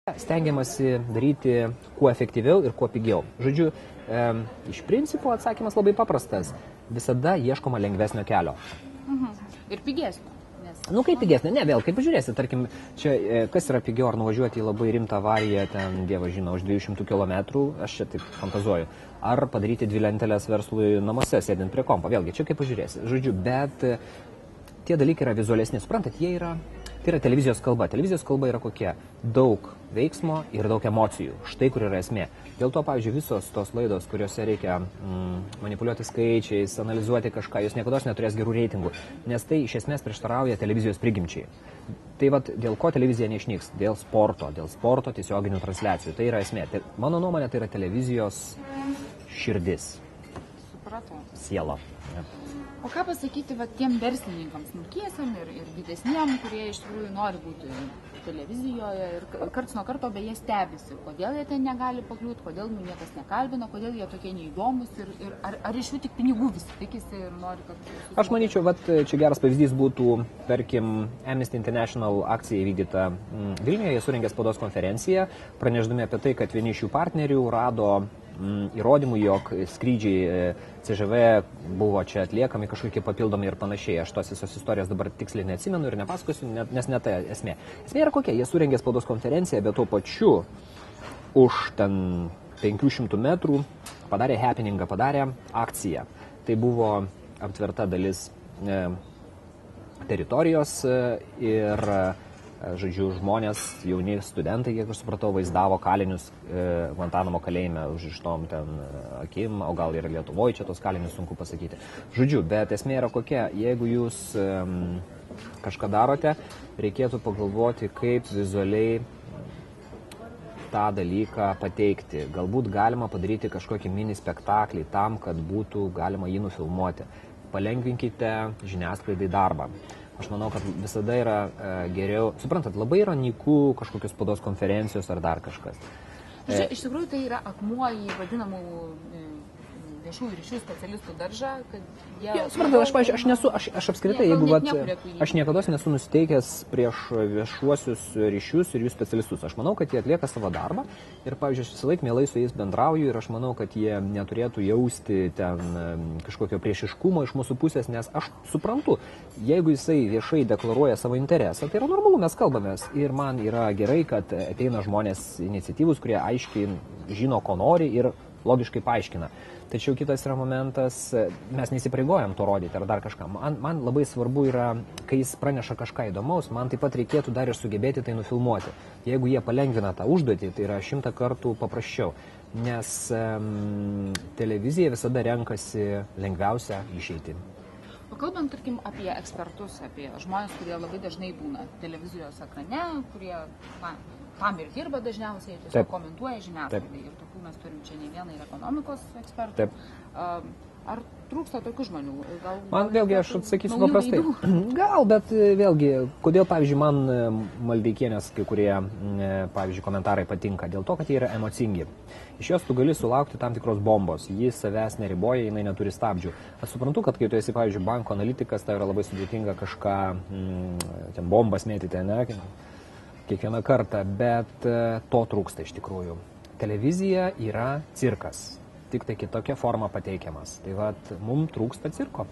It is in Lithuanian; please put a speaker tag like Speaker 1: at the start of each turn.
Speaker 1: stengiamasi daryti kuo efektyviau ir kuo pigiau. Žodžiu, iš principo atsakymas labai paprastas. Visada ieškoma lengvesnio kelio.
Speaker 2: Ir pigesnio.
Speaker 1: Nu, kaip pigesnė? Ne, vėl, kaip pažiūrėsi, tarkim, čia kas yra pigiau, ar nuvažiuoti į labai rimtą avariją, ten, dievas žino, už 200 km, aš čia taip fantazuoju, ar padaryti 2 lentelės verslui namuose, sėdint prie kompo, vėlgi, čia kaip pažiūrėsi. Žodžiu, bet tie dalykai yra vizualesni, suprantat, tai yra televizijos kalba. Televizijos kalba yra kokia? Daug veiksmo ir daug emocijų. Štai kur yra esmė. Dėl to, pavyzdžiui, visos tos laidos, kuriuose reikia manipuliuoti skaičiais, analizuoti kažką, jos niekada neturės gerų reitingų, nes tai iš esmės prieštarauja televizijos prigimčiai. Tai vat, dėl ko televizija neišnyks? Dėl sporto tiesioginių transliacijų. Tai yra esmė. Tai, mano nuomonė, tai yra televizijos širdis.
Speaker 2: Supratau.
Speaker 1: Siela. Ja.
Speaker 2: O ką pasakyti tiem verslininkams, smulkiesiam ir didesniem, kurie iš tikrųjų nori būti televizijoje ir karts nuo karto beje stebisi, kodėl jie ten negali pakliūti, kodėl jų niekas nekalbina, kodėl jie tokie neįdomus ir ar iš jų tik pinigų visi tikisi ir nori, kad...
Speaker 1: Aš manyčiau, čia geras pavyzdys būtų, tarkim, Amnesty International akcija įvykdyta Vilniuje, jie surengė spaudos konferenciją, pranešdami apie tai, kad vieni iš jų partnerių rado įrodymų, jog skrydžiai CŽV buvo čia atliekami kažkokie papildomi ir panašiai. Aš tos visos istorijos dabar tiksliai neatsimenu ir nepasakosiu, nes ne tai esmė. Esmė yra kokia, jie surengė spaudos konferenciją, bet tuo pačiu už ten 500 metrų padarė happeningą, padarė akciją. Tai buvo aptverta dalis teritorijos ir žodžiu, žmonės, jauni studentai, kiek aš supratau, vaizdavo kalinius Guantanamo kalėjime užrištom ten akim, o gal ir Lietuvoje čia tos kalinius sunku pasakyti. Žodžiu, bet esmė yra kokia, jeigu jūs kažką darote, reikėtų pagalvoti, kaip vizualiai tą dalyką pateikti. Galbūt galima padaryti kažkokį mini spektaklį tam, kad būtų galima jį nufilmuoti. Palengvinkite žiniasklaidai darbą. Aš manau, kad visada yra geriau, suprantat, labai yra nyku kažkokios spaudos konferencijos ar dar kažkas.
Speaker 2: Iš tikrųjų tai yra akmuo į vadinamų viešųjų ryšių specialistų daržą, kad jie...
Speaker 1: Suprantat, aš apskritai, aš niekada nesu nusiteikęs prieš viešuosius ryšius ir jų specialistus. Aš manau, kad jie atlieka savo darbą ir, pavyzdžiui, aš visą laiką mielai su jais bendrauju ir aš manau, kad jie neturėtų jausti ten kažkokio priešiškumo iš mūsų pusės, nes aš suprantu, jeigu jisai viešai deklaruoja savo interesą, tai yra normalu, mes kalbamės ir man yra gerai, kad ateina žmonės iniciatyvus, kurie aiškiai žino, ko nori ir logiškai paaiškina. Tačiau kitas yra momentas, mes neįsipareigojam to rodyti ar dar kažką. Man labai svarbu yra, kai jis praneša kažką įdomaus, man taip pat reikėtų dar ir sugebėti tai nufilmuoti. Jeigu jie palengvina tą užduotį, tai yra 100 kartų paprasčiau. Nes televizija visada renkasi lengviausią išeitį.
Speaker 2: O kalbant, tarkim, apie ekspertus, apie žmonės, kurie labai dažnai būna televizijos ekrane, kurie tam ir dirba dažniausiai, tiesiog komentuoja žiniasklaidai. Ir tokių mes turim čia ne vieną ir ekonomikos ekspertų. Ar trūksta tokių žmonių?
Speaker 1: Man vėlgi, aš atsakysiu paprastai. Gal, bet vėlgi, kodėl, pavyzdžiui, man Maldeikienės kai kurie, pavyzdžiui, komentarai patinka? Dėl to, kad jie yra emocingi. Iš jos tu gali sulaukti tam tikros bombos. Jis savęs neriboja, jinai neturi stabdžių. Aš suprantu, kad kai tu esi, pavyzdžiui, banko analitikas, tai yra labai sudėtinga kažką, ten bombas mėtyti, ne? Kiekvieną kartą, bet to trūksta iš tikrųjų. Televizija yra cirkas, tik tai kitokia forma pateikiamas. Tai vat, mums trūksta cirko.